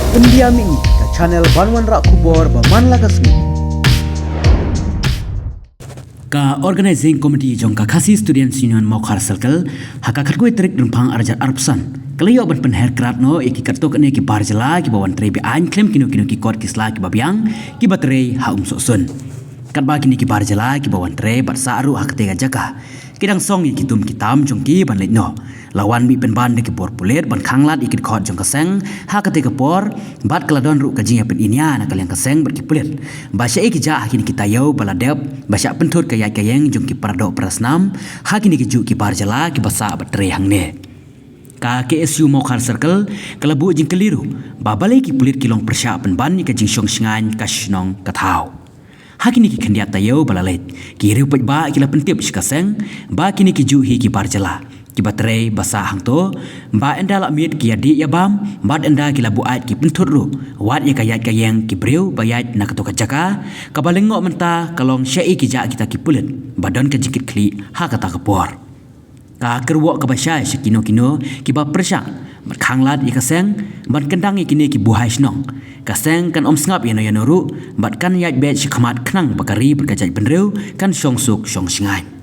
Pendiam ini ke channel Banwan Rak Kubor Baman Lagasmi. Ka organizing committee jong ka Khasi Students Union Mokhar Circle haka khatgoi trik rumpang arjar arpsan kalayo ban penher kratno iki kartok ne ki barjala ki bawan trebi an klem kino ki kot kisla ki babyang ki batre ha sosun kat ba kini ki barjala ki bawan tre bar saru hak tega jaka kidang song ki tum kitam jong ki ban letno lawan mi pen ban de ki por pulet ban khanglat ikit khot jong kaseng ha ka tega por bat kaladon ru ka jinga pen inya na kalyang kaseng ber ki pulet ba sha ki ja kini kita yau baladep ba sha penthut ka yai kayeng jong ki pardo prasnam ha kini ki ju ki barjala ki basa batre hang ne ka KSU Mokhar Circle kalabu jing keliru babale ki pulit kilong persya penban ni ka jing syong singan kasnong kathau hakini ki khandiat tayo balalet ki riu paj ba kila pentip sikaseng ba kini ki juhi ki barjala ki batre basa hangto ba enda la mit ki adi ya bam bat enda kila buat ki penthut ru wat ya kayat kayeng ki briu bayat nak to kajaka kabalengo menta kalong syai ki ja kita ki pulit badan ka jikit kli ha kata kapor ka kerwok ka basya sekino kino ki ba persya mat khanglat i kaseng bat kendang i kini ki buhai snong kaseng kan om sngap yano ru bat kan yat bet sikhamat khnang bakari berkajat benreu kan song suk song singai